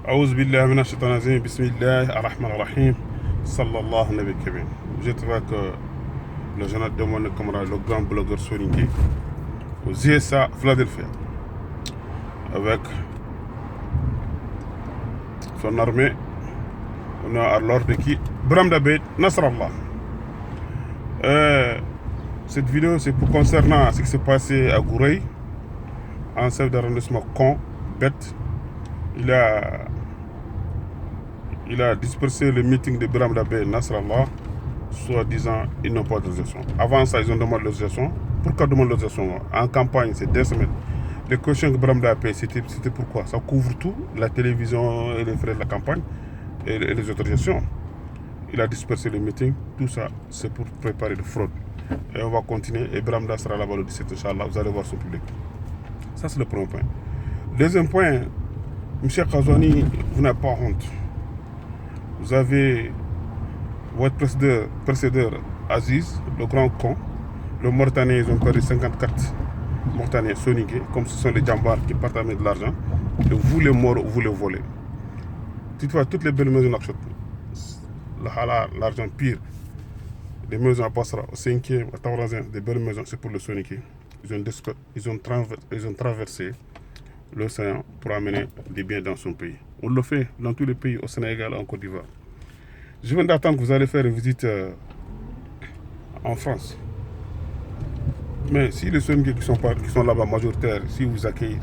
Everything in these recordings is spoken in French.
أعوذ بالله من الشيطان الرجيم بسم الله الرحمن الرحيم صلى الله عليه وسلم. Je trouve que le journal de mon camarade, le grand blogueur soninké, aux USA, Philadelphia, avec son armée, on est à l'ordre de qui Bram Dabed Nasrallah. Cette vidéo, c'est pour concernant ce qui s'est passé à Gourey, en chef d'arrondissement con, bête. Il a dispersé le meeting de Bram Dabed Nasrallah, soi-disant ils n'ont pas d'autorisation. Avant ça, ils ont demandé l'autorisation. Pourquoi demander l'autorisation? En campagne, c'est 2 semaines. Les questions que Bram Dabed, c'était pourquoi? Ça couvre tout, la télévision et les frais de la campagne et les autorisations. Il a dispersé le meeting, tout ça, c'est pour préparer de fraude. Et on va continuer, et Bram Dabed sera là-bas le 17, Inch'Allah, vous allez voir son public. Ça, c'est le premier point. Deuxième point, M. Khazouani, vous n'avez pas honte. Vous avez votre précédeur Aziz, le grand con. Le Mauritanien, ils ont perdu 54 Mauritaniens soniqués, comme ce sont les jambars qui partagent de l'argent. Et vous les morts, vous les volez. Toutefois, toutes les belles maisons achètent. L'argent pire. Les maisons à Basra, au 5e, à Taourazin, des belles maisons, c'est pour le soniquer. Ils ont traversé l'océan pour amener des biens dans son pays. On le fait dans tous les pays, au Sénégal, en Côte d'Ivoire. Je viens d'attendre que vous allez faire une visite en France. Mais si les Sénégalais qui sont là-bas majoritaires, si vous accueillent,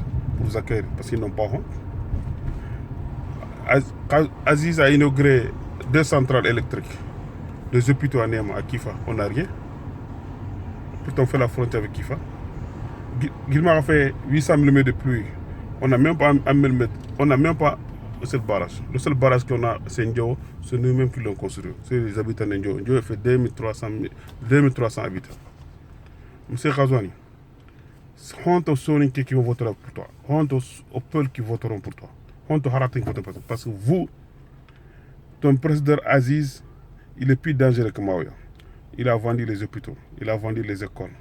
parce qu'ils n'ont pas honte. Aziz a inauguré 2 centrales électriques, 2 hôpitaux à Néma, à Kifa, on n'a rien. Pourtant on fait la frontière avec Kifa. Guilmar a fait 800 mm de pluie. On n'a même pas 1 mm. On n'a même pas le seul barrage. Le seul barrage qu'on a, c'est Ndio. C'est nous-mêmes qui l'ont construit. C'est les habitants de Ndio. Ndio fait 2300 habitants. Monsieur Khazouani, honte aux Soninké qui vont voter pour toi. Honte aux peuples qui voteront pour toi. Honte aux Haratin qui voteront pour toi. Parce que vous, ton président Aziz, il est plus dangereux que Maouya. Il a vendu les hôpitaux. Il a vendu les écoles.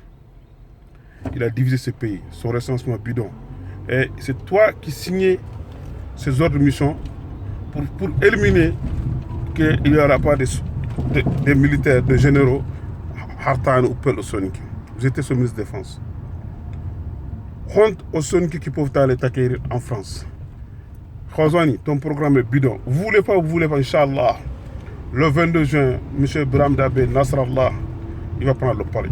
Il a divisé ce pays. Son recensement bidon. Et c'est toi qui signais ces ordres de mission pour éliminer qu'il n'y aura pas des militaires, de généraux, Hartan ou Pel au Sonic. Vous étiez ce ministre de la Défense. Honte aux Sonic qui peuvent aller t'accueillir en France. Khazouani, ton programme est bidon. Vous voulez pas, Inch'Allah. Le 22 juin, M. Bram Dabed Nasrallah, il va prendre le palais.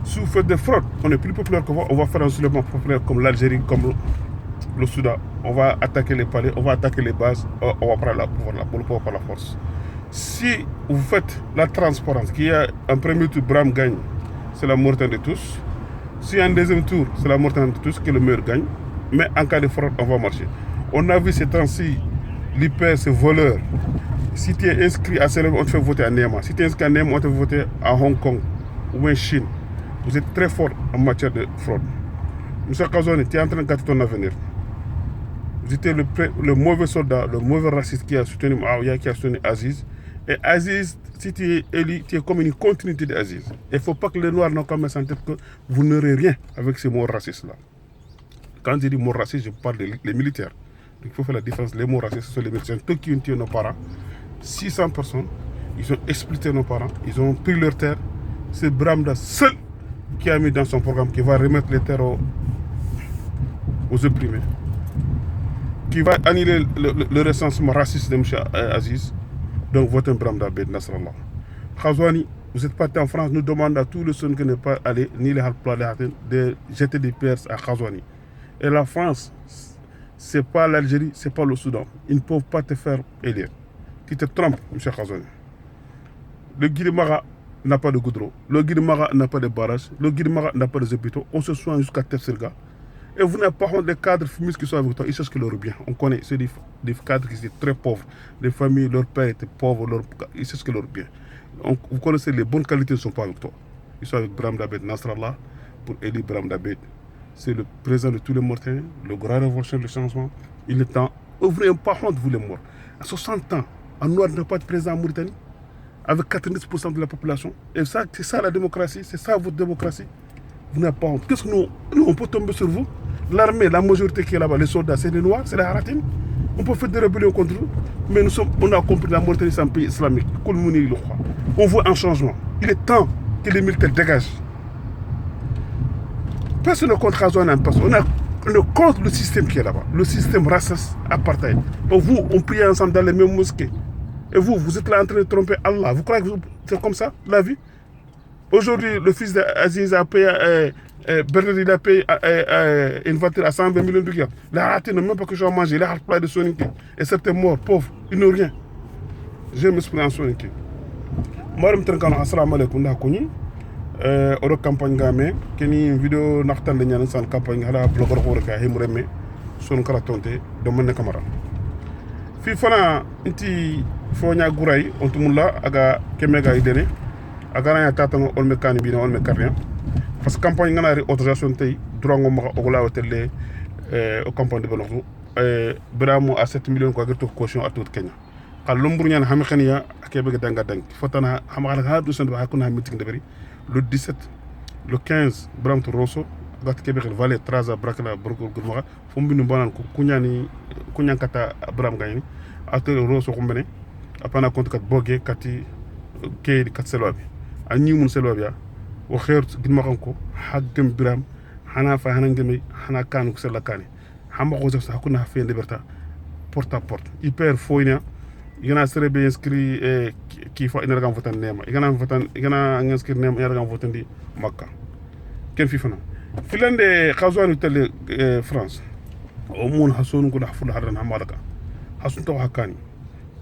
Si vous faites des fraudes, on est plus populaire que vous. On va faire un soulèvement populaire comme l'Algérie, comme le Soudan. On va attaquer les palais, on va attaquer les bases, on va prendre le pouvoir par la force. Si vous faites la transparence, qu'il y a un premier tour, Bram gagne, c'est la Mauritanie de tous. Si un deuxième tour, c'est la Mauritanie de tous, que le meilleur gagne. Mais en cas de fraude, on va marcher. On a vu ces temps-ci, l'IPR, c'est voleur. Si tu es inscrit à Sénégal, on te fait voter à Néma. Si tu es inscrit à Néma, on te fait voter à Hong Kong ou en Chine. Vous êtes très fort en matière de fraude. M. Khazouani, tu es en train de gâter ton avenir. Vous étiez le mauvais soldat, le mauvais raciste qui a soutenu Maouya, qui a soutenu Aziz. Et Aziz, si tu es élu, tu es comme une continuité d'Aziz. Il ne faut pas que les Noirs n'ont qu'à mettre en tête que vous n'aurez rien avec ces mots racistes-là. Quand je dis mots racistes, je parle des militaires. Donc il faut faire la différence. Les mots racistes, ce sont les militaires. Ceux qui ont tué nos parents, 600 personnes, ils ont exploité nos parents, ils ont pris leur terre. C'est Bram Dabed seul qui a mis dans son programme qui va remettre les terres aux opprimés, qui va annuler le recensement raciste de M. Aziz. Donc votez Bram Dabed Nasrallah. Khazouani, vous êtes parti en France, nous demandons à tous les sons qui ne pas aller, ni les Halpla, de jeter des pierres à Khazouani. Et la France, c'est pas l'Algérie, c'est pas le Soudan. Ils ne peuvent pas te faire élire. Tu te trompes, M. Khazouani. Le Guilmara n'a pas de goudron. Le Guilmara n'a pas de barrage. Le Guilmara n'a pas de hôpitaux. On se soigne jusqu'à Tefsirga. Et vous n'avez pas honte des cadres fumistes qui sont avec toi. Ils cherchent que leur bien. On connaît. C'est des cadres qui étaient très pauvres. Des familles, leur père était pauvre. Ils cherchent que leur bien. Vous connaissez les bonnes qualités ne sont pas avec toi. Ils sont avec Bram Dabed Nasrallah pour élire Bram Dabed. C'est le président de tous les Mauritaniens, le grand révolutionnaire de changement. Il est temps. Vous n'avez pas honte, vous les morts. À 60 ans, un noir n'a pas de président en Mauritanie, avec 90% de la population. Et ça, c'est ça la démocratie, c'est ça votre démocratie. Vous n'avez pas honte. Qu'est-ce que nous, on peut tomber sur vous? L'armée, la majorité qui est là-bas, les soldats, c'est les noirs, c'est les Haratines. On peut faire des rébellions contre eux, mais on a compris la Mauritanie, c'est un pays islamique. On veut un changement. Il est temps que les militaires dégagent. Personne ne contre Razouane, on est contre le système qui est là-bas, le système raciste apartheid. Donc vous, on prie ensemble dans les mêmes mosquées. Et vous êtes là en train de tromper Allah. Vous croyez que c'est comme ça, la vie? Aujourd'hui, le fils d'Aziz a payé, Bernard, il a payé une voiture à 120 millions de dollars. Il a raté, même pas que je vais manger, il a raté de Sonic. Et c'était mort, pauvre, ils n'ont rien. J'ai m'expliqué en Sonic. Madame Trankano, assalamu alaikum, nakoni. Oro campagne game, keni vidéo naktan de nyan san campagne hala blogger ko reka himreme son kala tonte do man kamara. Fi fana inti fonya guray ontumulla aga kemega idene. Agana ya tatano on mekani bino on mekarien parce que campagne ngana ri autorisation tay drongo maka ogola hotelle au campagne de bonoxu bramo à 7 millions ko gerto caution à tout Kenya qal lombur ñan xam xaniya akebe danga dang fotana xam xana du sen ba hakuna meeting de bari le 17 le 15 bramto rosso gat kebe valet traza brakla burgo gurma fum binu banan ko kunyan kata bram gayni atel rosso ko mbene apana compte kat boge kati ke kat selobi ani mun selobia o xeer gidma xanko hagem biram hana fa hana ngemi hana kan ko selakani hamba ko sax hakuna fe liberta porte à porte hyper foyna yana sere be inscrit ki fa ina gam votan nema igana inscrit nema ina gam votan di makka ken fi fana filande khazwanu tele France o mun hasonu ko daful hadan hamalaka hasun to hakani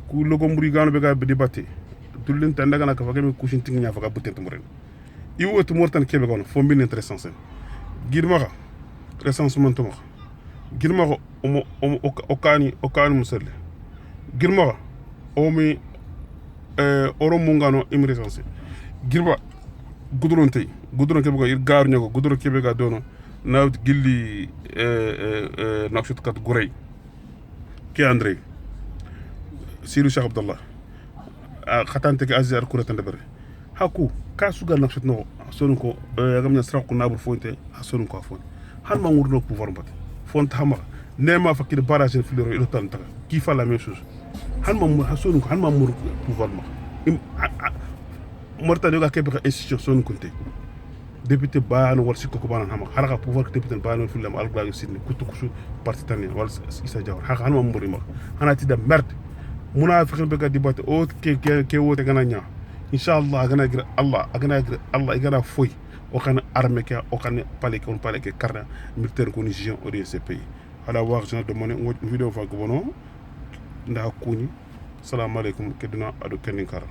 ku logo mburi gano be ga débatté dullin tandaga na ka fagami kushin tinga faga butet muren i wotu mortan kebe gono fo mbin intéressant sen girma recensement to girma o kani muselle girma o mi oro mungano imresance girba gudron kebe go ir garu nyago gudron kebe ga dono na gilli nakshut kat gurey ki André Sirou Cheikh Abdallah khatante ke azar kuratan dabare haku ka sugal nakshut no sonun ko gamna sraqu nabur fonte sonun ko fon han ma ngurno pouvoir mbat font hama nema fakir barrage fleur ilo tan ta ki fa la même chose han ma sonun ko han ma mur pouvoir ma mortani ga kebe institution sonun kunte député baano wal sikko ko banan hama haraka pouvoir député baano filam alglayo sidni kutu kusu parti tane wal isa jawr haka han ma muri ma hanati da merde munafiqin be ga dibate o ke wote gana nya inshallah agana gir Allah igana foy o kana armée ke o kana palais ke karna militaire ko ni géant au de ce pays ala wax jana de moné vidéo fa ko bono nda kuni assalamu alaikum kedina ado kenin kara